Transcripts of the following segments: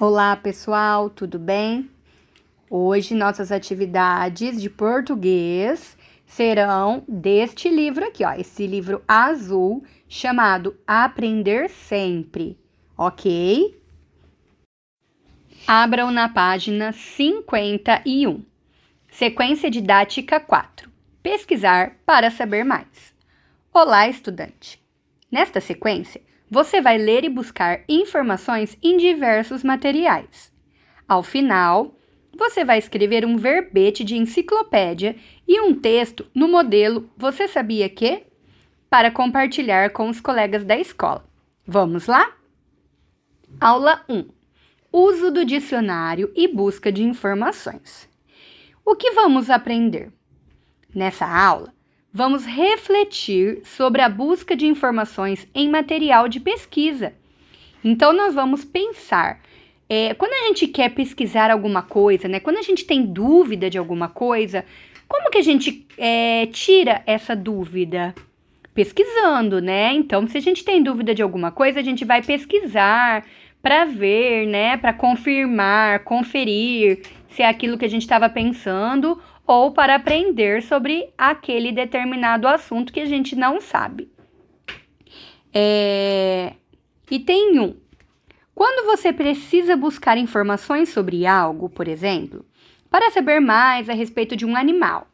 Olá, pessoal, tudo bem? Hoje nossas atividades de português serão deste livro aqui, ó, esse livro azul chamado Aprender Sempre, ok? Abram na página 51. Sequência didática 4. Pesquisar para saber mais. Olá, estudante! Nesta sequência, você vai ler e buscar informações em diversos materiais. Ao final, você vai escrever um verbete de enciclopédia e um texto no modelo Você Sabia Que? Para compartilhar com os colegas da escola. Vamos lá? Aula 1. Uso do dicionário e busca de informações. O que vamos aprender? Nessa aula, vamos refletir sobre a busca de informações em material de pesquisa. Então, nós vamos pensar, quando a gente quer pesquisar alguma coisa, né? Quando a gente tem dúvida de alguma coisa, como que a gente tira essa dúvida? Pesquisando, né? Então, se a gente tem dúvida de alguma coisa, a gente vai pesquisar para ver, né? Para confirmar, conferir se é aquilo que a gente estava pensando ou para aprender sobre aquele determinado assunto que a gente não sabe. Item 1. Quando você precisa buscar informações sobre algo, por exemplo, para saber mais a respeito de um animal,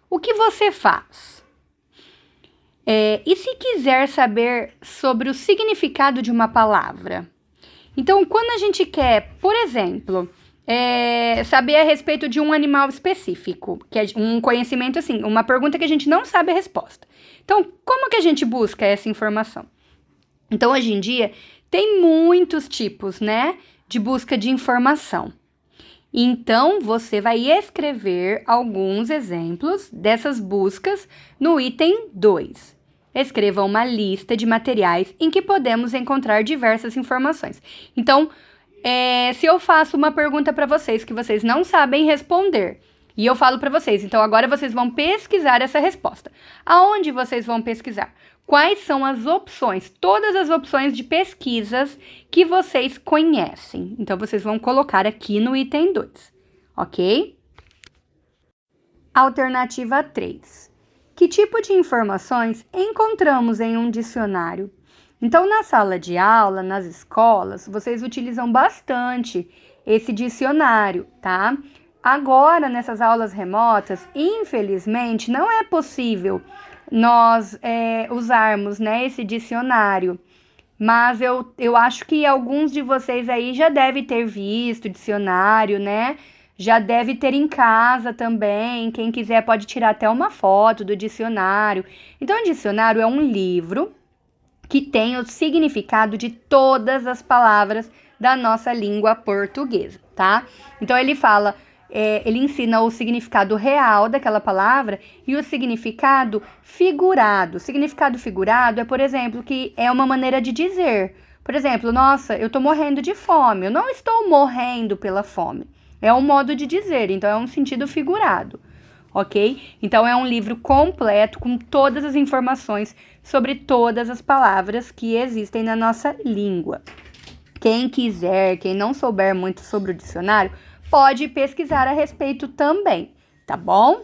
o que você faz? E se quiser saber sobre o significado de uma palavra? Então, quando a gente quer, por exemplo, saber a respeito de um animal específico, que é um conhecimento assim, uma pergunta que a gente não sabe a resposta. Então, como que a gente busca essa informação? Então, hoje em dia, tem muitos tipos, né, de busca de informação. Então, você vai escrever alguns exemplos dessas buscas no item 2. Escreva uma lista de materiais em que podemos encontrar diversas informações. Então, se eu faço uma pergunta para vocês que vocês não sabem responder, e eu falo para vocês, então agora vocês vão pesquisar essa resposta. Aonde vocês vão pesquisar? Quais são as opções, todas as opções de pesquisas que vocês conhecem? Então, vocês vão colocar aqui no item 2, ok? Alternativa 3. Que tipo de informações encontramos em um dicionário? Então, na sala de aula, nas escolas, vocês utilizam bastante esse dicionário, tá? Agora, nessas aulas remotas, infelizmente, não é possível nós usarmos, né, esse dicionário. Mas eu acho que alguns de vocês aí já devem ter visto o dicionário, né? Já deve ter em casa também. Quem quiser pode tirar até uma foto do dicionário. Então, o dicionário é um livro que tem o significado de todas as palavras da nossa língua portuguesa, tá? Então, ele ensina o significado real daquela palavra e o significado figurado. O significado figurado é, por exemplo, que é uma maneira de dizer. Por exemplo, nossa, eu tô morrendo de fome. Eu não estou morrendo pela fome. É um modo de dizer, então é um sentido figurado, ok? Então é um livro completo com todas as informações sobre todas as palavras que existem na nossa língua. Quem quiser, quem não souber muito sobre o dicionário, pode pesquisar a respeito também, tá bom?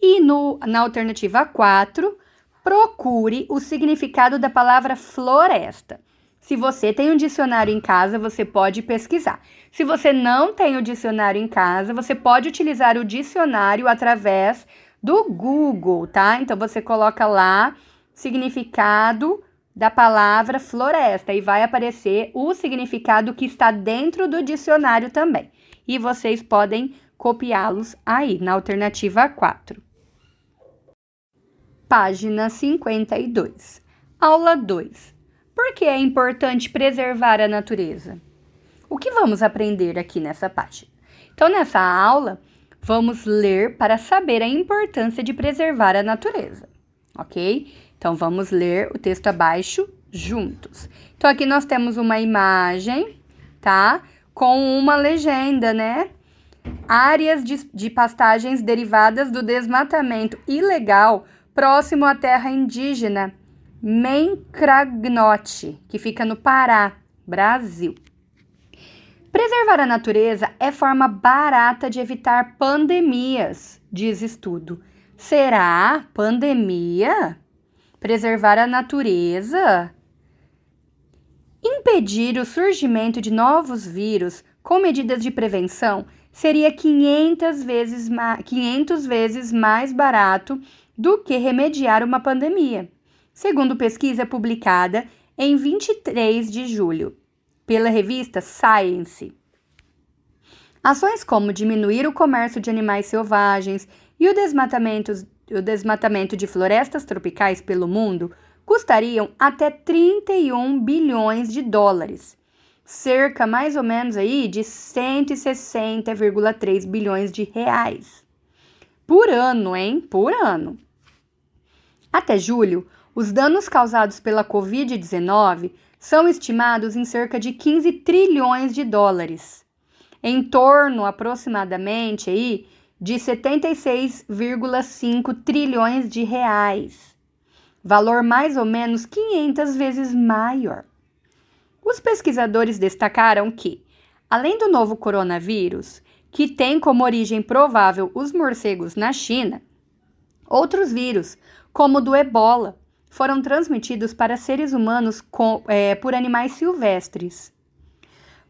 E na alternativa 4, procure o significado da palavra floresta. Se você tem um dicionário em casa, você pode pesquisar. Se você não tem o dicionário em casa, você pode utilizar o dicionário através do Google, tá? Então, você coloca lá significado da palavra floresta e vai aparecer o significado que está dentro do dicionário também. E vocês podem copiá-los aí, na alternativa 4. Página 52. Aula 2. Por que é importante preservar a natureza? O que vamos aprender aqui nessa página? Então, nessa aula, vamos ler para saber a importância de preservar a natureza, ok? Então, vamos ler o texto abaixo juntos. Então, aqui nós temos uma imagem, tá? Com uma legenda, né? Áreas de pastagens derivadas do desmatamento ilegal próximo à terra indígena Mencragnote, que fica no Pará, Brasil. Preservar a natureza é forma barata de evitar pandemias, diz estudo. Será pandemia? Preservar a natureza? Impedir o surgimento de novos vírus com medidas de prevenção seria 500 vezes mais barato do que remediar uma pandemia, segundo pesquisa publicada em 23 de julho pela revista Science. Ações como diminuir o comércio de animais selvagens e o desmatamento de florestas tropicais pelo mundo custariam até 31 bilhões de dólares, cerca mais ou menos aí de 160,3 bilhões de reais. Por ano, hein? Por ano. Até julho, os danos causados pela Covid-19 são estimados em cerca de 15 trilhões de dólares, em torno aproximadamente aí de 76,5 trilhões de reais, valor mais ou menos 500 vezes maior. Os pesquisadores destacaram que, além do novo coronavírus, que tem como origem provável os morcegos na China, outros vírus, como o do Ebola, foram transmitidos para seres humanos por animais silvestres.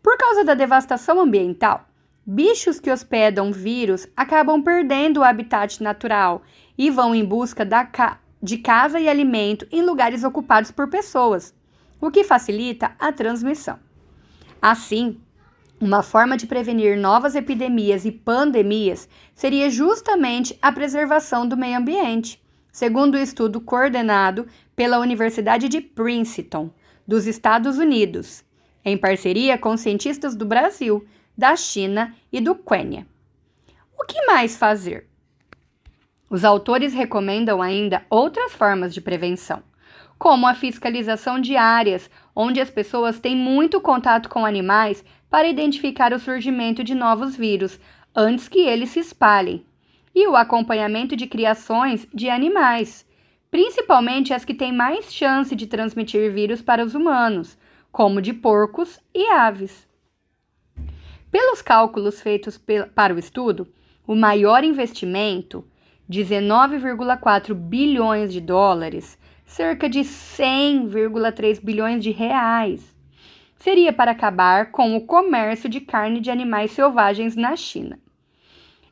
Por causa da devastação ambiental, bichos que hospedam vírus acabam perdendo o habitat natural e vão em busca de casa e alimento em lugares ocupados por pessoas, o que facilita a transmissão. Assim, uma forma de prevenir novas epidemias e pandemias seria justamente a preservação do meio ambiente, segundo o estudo coordenado pela Universidade de Princeton, dos Estados Unidos, em parceria com cientistas do Brasil, da China e do Quênia. O que mais fazer? Os autores recomendam ainda outras formas de prevenção, como a fiscalização de áreas onde as pessoas têm muito contato com animais para identificar o surgimento de novos vírus antes que eles se espalhem, e o acompanhamento de criações de animais, principalmente as que têm mais chance de transmitir vírus para os humanos, como de porcos e aves. Pelos cálculos feitos para o estudo, o maior investimento, 19,4 bilhões de dólares, cerca de 100,3 bilhões de reais, seria para acabar com o comércio de carne de animais selvagens na China.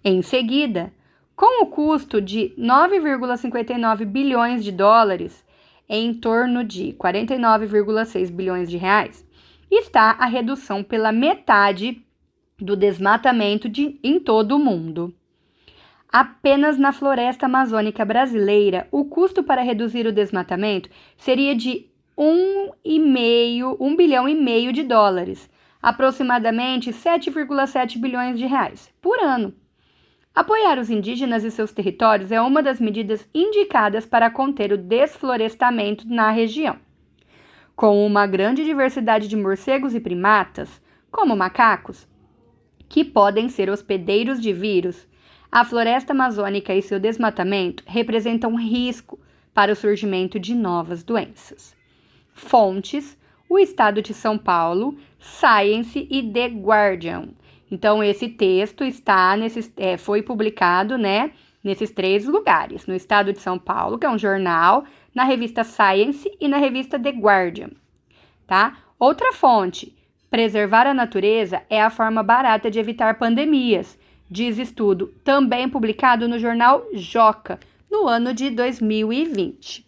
Em seguida, com o custo de 9,59 bilhões de dólares, em torno de 49,6 bilhões de reais, está a redução pela metade do desmatamento em todo o mundo. Apenas na floresta amazônica brasileira, o custo para reduzir o desmatamento seria de 1,5 bilhão de dólares, aproximadamente 7,7 bilhões de reais, por ano. Apoiar os indígenas e seus territórios é uma das medidas indicadas para conter o desflorestamento na região. Com uma grande diversidade de morcegos e primatas, como macacos, que podem ser hospedeiros de vírus, a floresta amazônica e seu desmatamento representam risco para o surgimento de novas doenças. Fontes: o Estado de São Paulo, Science e The Guardian. Então, esse texto foi publicado, nesses 3 lugares, no Estado de São Paulo, que é um jornal, na revista Science e na revista The Guardian, tá? Outra fonte: preservar a natureza é a forma barata de evitar pandemias, diz estudo, também publicado no jornal Joca, no ano de 2020.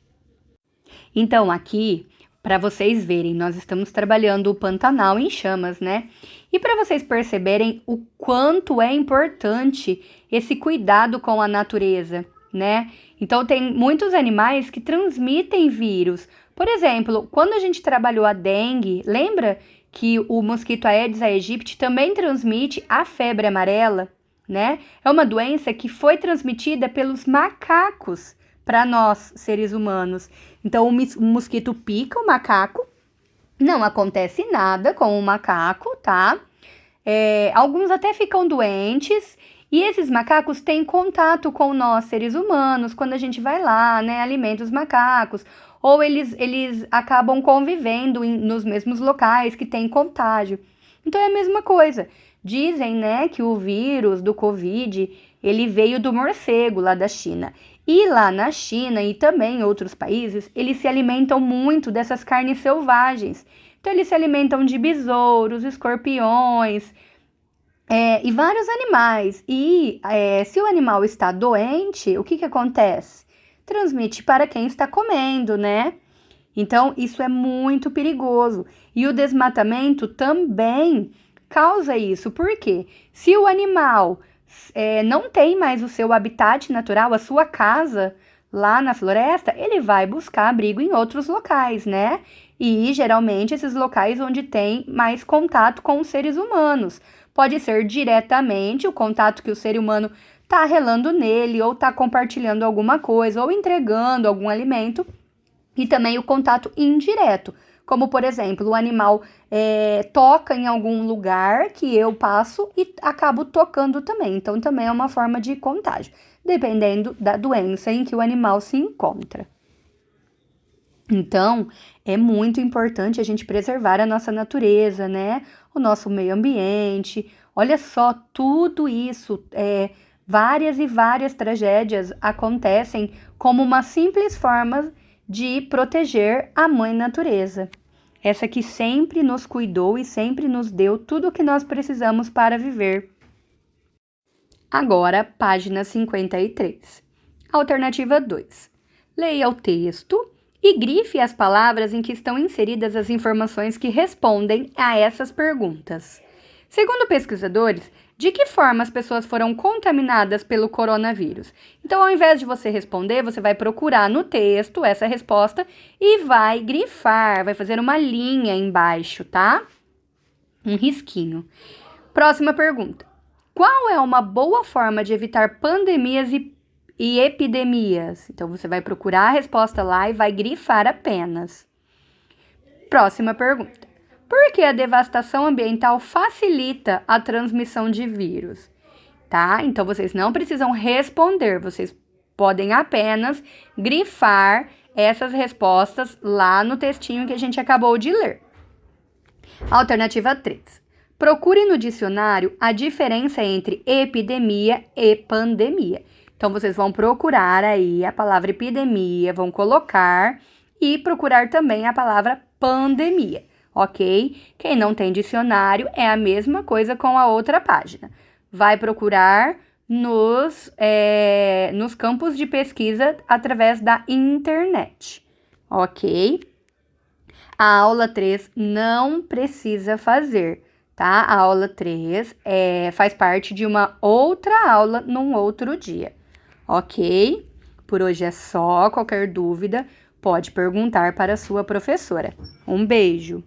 Então, aqui, para vocês verem, nós estamos trabalhando o Pantanal em Chamas, né? E para vocês perceberem o quanto é importante esse cuidado com a natureza, né? Então, tem muitos animais que transmitem vírus. Por exemplo, quando a gente trabalhou a dengue, lembra que o mosquito Aedes aegypti também transmite a febre amarela, né? É uma doença que foi transmitida pelos macacos para nós, seres humanos. Então, o mosquito pica o macaco, não acontece nada com o macaco, tá? Alguns até ficam doentes, e esses macacos têm contato com nós, seres humanos, quando a gente vai lá, né, alimenta os macacos, ou eles acabam convivendo nos mesmos locais que tem contágio. Então é a mesma coisa. Dizem, né, que o vírus do Covid, ele veio do morcego lá da China. E lá na China e também em outros países, eles se alimentam muito dessas carnes selvagens. Então eles se alimentam de besouros, escorpiões, e vários animais. E se o animal está doente, o que acontece? Transmite para quem está comendo, né? Então, isso é muito perigoso. E o desmatamento também causa isso. Por quê? Se o animal não tem mais o seu habitat natural, a sua casa lá na floresta, ele vai buscar abrigo em outros locais, né? E geralmente esses locais onde tem mais contato com os seres humanos. Pode ser diretamente o contato que o ser humano está relando nele, ou está compartilhando alguma coisa, ou entregando algum alimento, e também o contato indireto, como por exemplo, o animal toca em algum lugar que eu passo e acabo tocando também. Então, também é uma forma de contágio, dependendo da doença em que o animal se encontra. Então, é muito importante a gente preservar a nossa natureza, né? O nosso meio ambiente. Olha só, tudo isso, várias e várias tragédias acontecem como uma simples forma de proteger a mãe natureza. Essa que sempre nos cuidou e sempre nos deu tudo o que nós precisamos para viver. Agora, página 53. Alternativa 2. Leia o texto e grife as palavras em que estão inseridas as informações que respondem a essas perguntas. Segundo pesquisadores, de que forma as pessoas foram contaminadas pelo coronavírus? Então, ao invés de você responder, você vai procurar no texto essa resposta e vai grifar, vai fazer uma linha embaixo, tá? Um risquinho. Próxima pergunta. Qual é uma boa forma de evitar pandemias e epidemias? Então, você vai procurar a resposta lá e vai grifar apenas. Próxima pergunta. Por que a devastação ambiental facilita a transmissão de vírus? Tá? Então, vocês não precisam responder, vocês podem apenas grifar essas respostas lá no textinho que a gente acabou de ler. Alternativa 3. Procure no dicionário a diferença entre epidemia e pandemia. Então, vocês vão procurar aí a palavra epidemia, vão colocar e procurar também a palavra pandemia, ok? Quem não tem dicionário é a mesma coisa com a outra página. Vai procurar nos campos de pesquisa através da internet, ok? A aula 3 não precisa fazer, tá? A aula 3 faz parte de uma outra aula num outro dia, ok? Por hoje é só. Qualquer dúvida, pode perguntar para a sua professora. Um beijo!